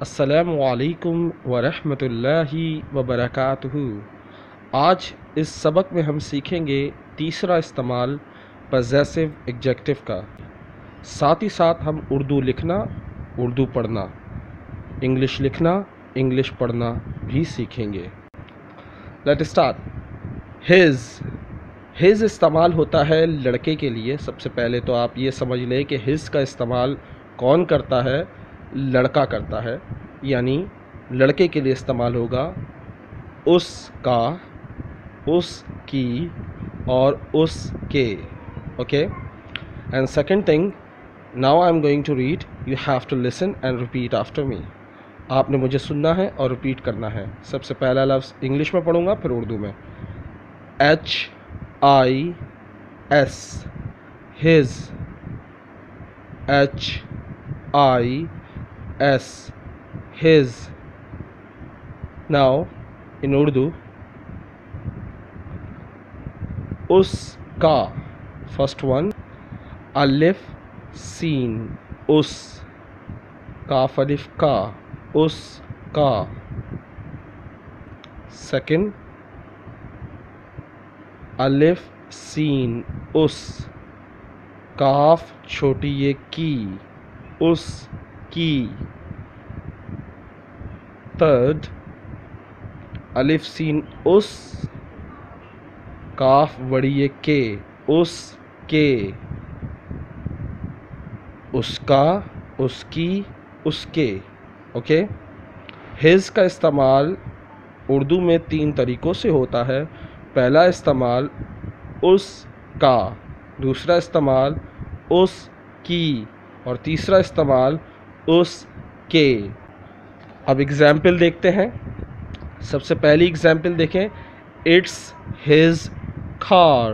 अस्सलामुअलैकुम वरहमतुल्लाहि वबरकातुहू। आज इस सबक में हम सीखेंगे तीसरा इस्तेमाल पजेसिव एग्जेक्टिव का। साथ ही साथ हम उर्दू लिखना, उर्दू पढ़ना, इंग्लिश लिखना, इंग्लिश पढ़ना भी सीखेंगे। Let start. हिज इस्तेमाल होता है लड़के के लिए। सबसे पहले तो आप ये समझ लें कि हिज का इस्तेमाल कौन करता है? लड़का करता है, यानी लड़के के लिए इस्तेमाल होगा उसका, उसकी और उसके। Okay, and second thing, now I am going to read, you have to listen and repeat after me. आपने मुझे सुनना है और रिपीट करना है। सबसे पहला लफ्ज़ इंग्लिश में पढ़ूंगा, फिर उर्दू में। HIS, his. HIS, his. Now in Urdu, उसका, first one, अलिफ सीन, उस, काफ अलिफ का, उसका। सेकंड, अलिफ सीन उस, काफ छोटी ये की, उसकी। थर्ड, अलिफ सीन उस, काफ बड़ी ये के, उसके। उसका, उसकी, उसके। ओके। हिज का इस्तेमाल उर्दू में 3 तरीक़ों से होता है। पहला इस्तेमाल उसका, दूसरा इस्तेमाल उसकी और तीसरा इस्तेमाल उसके। अब एग्जाम्पल देखते हैं। सबसे पहली एग्जाम्पल देखें। It's his car,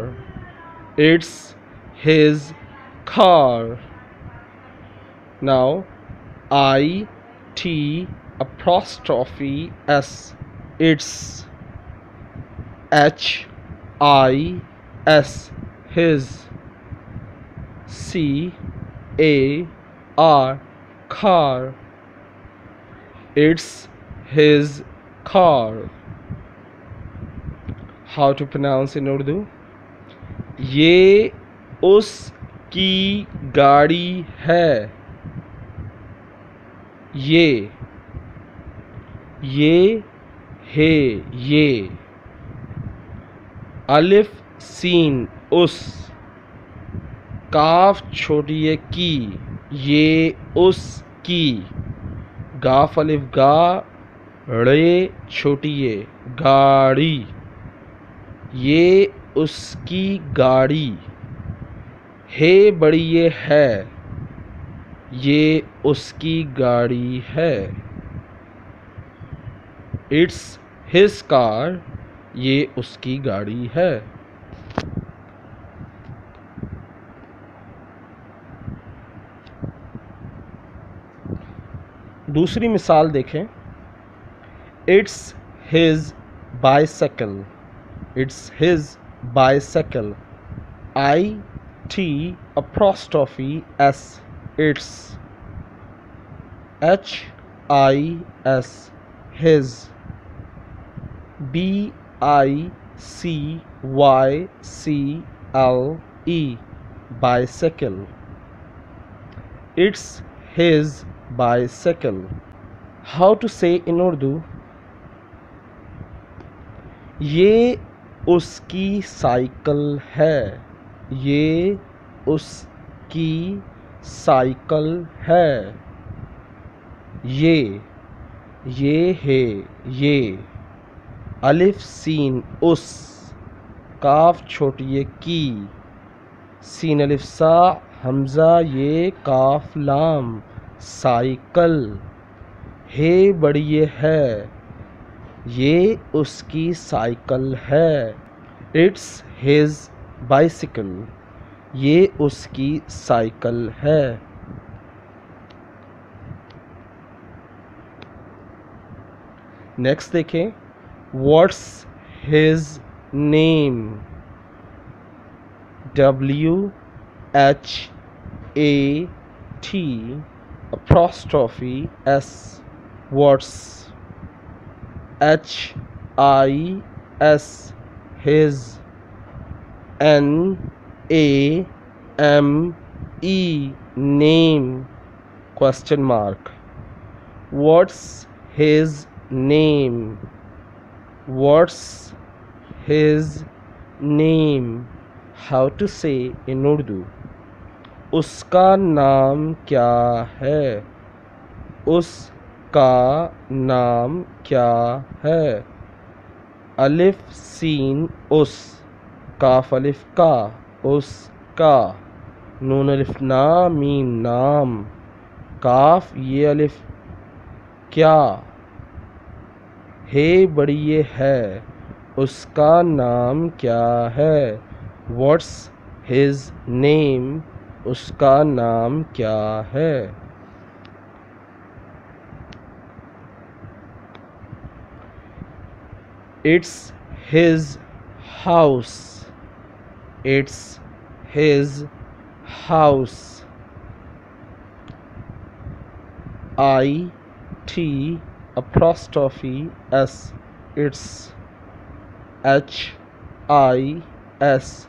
it's his car. Now IT apostrophe S, it's HIS, his। CAR, car, it's his car। How to pronounce in Urdu? ये उसकी गाड़ी है। ये है, ये। अलिफ सीन उस, काफ छोटी ये की, ये उसकी। गाफ अलिफ गा, रे छोटी ये, गाड़ी, ये उसकी गाड़ी। है बड़ी ये है, ये उसकी गाड़ी है। इट्स हिज कार, ये उसकी गाड़ी है। दूसरी मिसाल देखें। It's his bicycle, it's his bicycle. IT apostrophe S, it's HIS, his। BICYCLE, bicycle, it's his bicycle। How to say in Urdu? ये उसकी साइकिल है, ये उसकी साइकिल है। ये है, ये। अलिफ सीन उस, काफ छोटी ये की, सीन अलिफ सा, हमज़ा ये, काफ लाम, साइकिल। है बड़ी ये है, ये उसकी साइकिल है। इट्स हिज बाइसिकल, ये उसकी साइकिल है। नेक्स्ट देखें। What's his name? WHAT apostrophe S, What's HIS his NAME name question mark. What's his name? What's his name? How to say in Urdu. उसका नाम क्या है? उसका नाम क्या है? अलिफ सीन उस, काफ अलिफ का, उसका, नून अलिफ ना मीम नाम, काफ ये अलिफ क्या, हे बड़ी ये है, उसका नाम क्या है? What's his name? उसका नाम क्या है? It's his house. It's his house. IT apostrophe S. It's HIS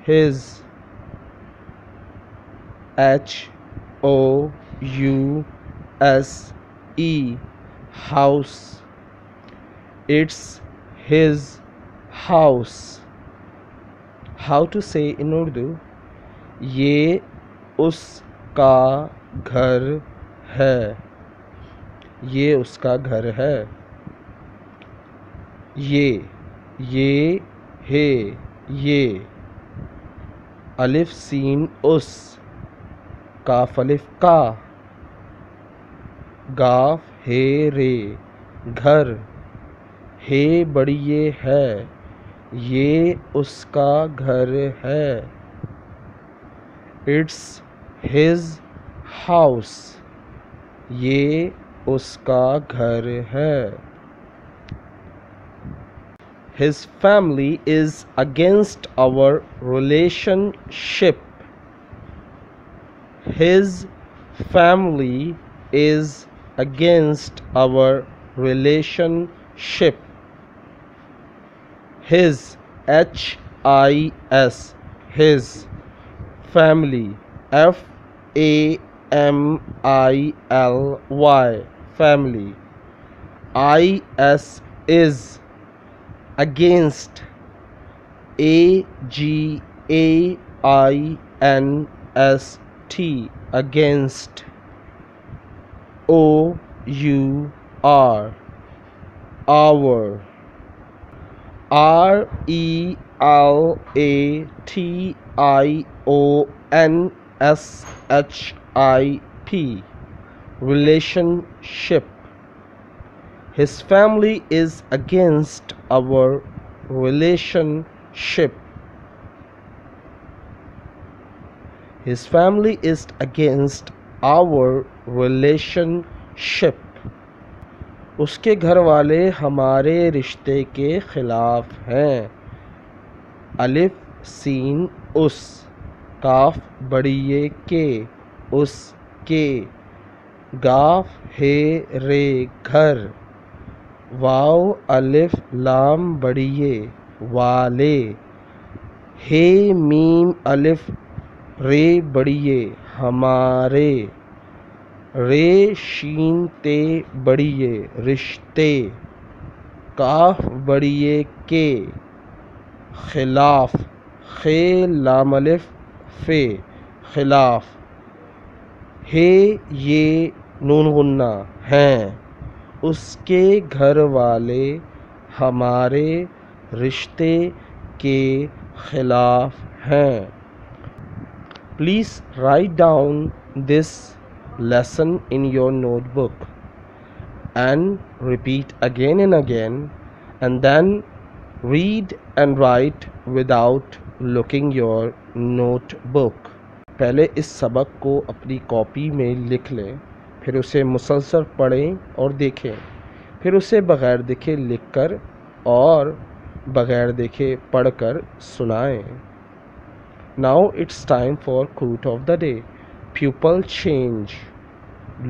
his. HOUSE house. It's his house. How to say in Urdu? ये उसका घर है. ये उसका घर है. ये हे ये, अलिफ सीन उस, काफ अलिफ का, गाफ हे रे, घर, हे बड़ी ये है, ये उसका घर है. It's his house. ये उसका घर है. His family is against our relationship. His family is against our relationship. His HIS his family, FAMILY family, IS is against, AGAINST against, OUR our, RELATIONSHIP relationship. His family is against our relationship. His family is against our relationship. उसके घर वाले हमारे रिश्ते के खिलाफ हैं. अलिफ scene उस, काफ बड़ी ये के, उसके, गाफ हे रे घर, वाव अलिफ लाम बड़ी ये वाले, हे मीम अलिफ रे बड़ी ये हमारे, रे शीन ते बड़ी ये रिश्ते, काफ बड़ी ये के, खिलाफ, खे लाम अलिफ फे खिलाफ, हे ये नून गुन्ना हैं. उसके घर वाले हमारे रिश्ते के खिलाफ हैं. Please write down this lesson in your notebook and repeat again and again, and then read and write without looking your notebook. पहले इस सबक को अपनी कॉपी में लिख लें, फिर उसे मुसलसल पढ़ें और देखें, फिर उसे बग़ैर देखे लिखकर और बग़ैर देखे पढ़कर सुनाएं. Now it's time for quote of the day. People change.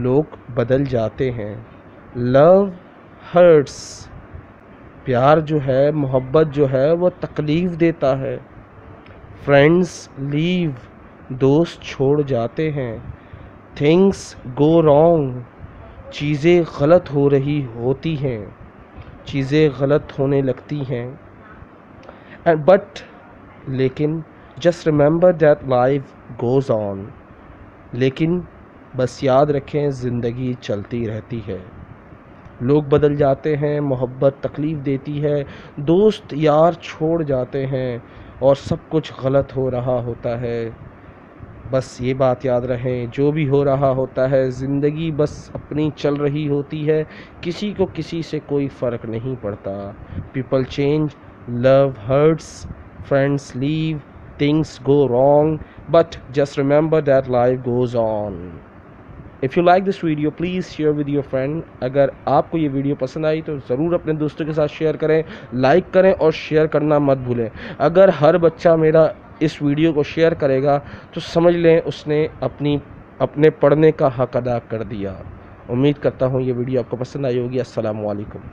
लोग बदल जाते हैं. लव हर्ट्स, प्यार जो है, मोहब्बत जो है वो तकलीफ़ देता है। फ्रेंड्स लीव, दोस्त छोड़ जाते हैं। थिंग्स गो रॉन्ग, चीज़ें गलत हो रही होती हैं, चीज़ें गलत होने लगती हैं। एंड बट, लेकिन, just remember that life goes on, लेकिन बस याद रखें ज़िंदगी चलती रहती है। लोग बदल जाते हैं, मोहब्बत तकलीफ़ देती है, दोस्त यार छोड़ जाते हैं और सब कुछ गलत हो रहा होता है। बस ये बात याद रहें, जो भी हो रहा होता है, ज़िंदगी बस अपनी चल रही होती है, किसी को किसी से कोई फ़र्क नहीं पड़ता। People change, love hurts, friends leave, things go wrong, but just remember that life goes on. If you like this video please share with your friend. अगर आपको ये वीडियो पसंद आई तो ज़रूर अपने दोस्तों के साथ शेयर करें, लाइक करें और शेयर करना मत भूलें। अगर हर बच्चा मेरा इस वीडियो को शेयर करेगा तो समझ लें उसने अपने पढ़ने का हक अदा कर दिया। उम्मीद करता हूँ ये वीडियो आपको पसंद आई होगी। अस्सलामु अलैकुम।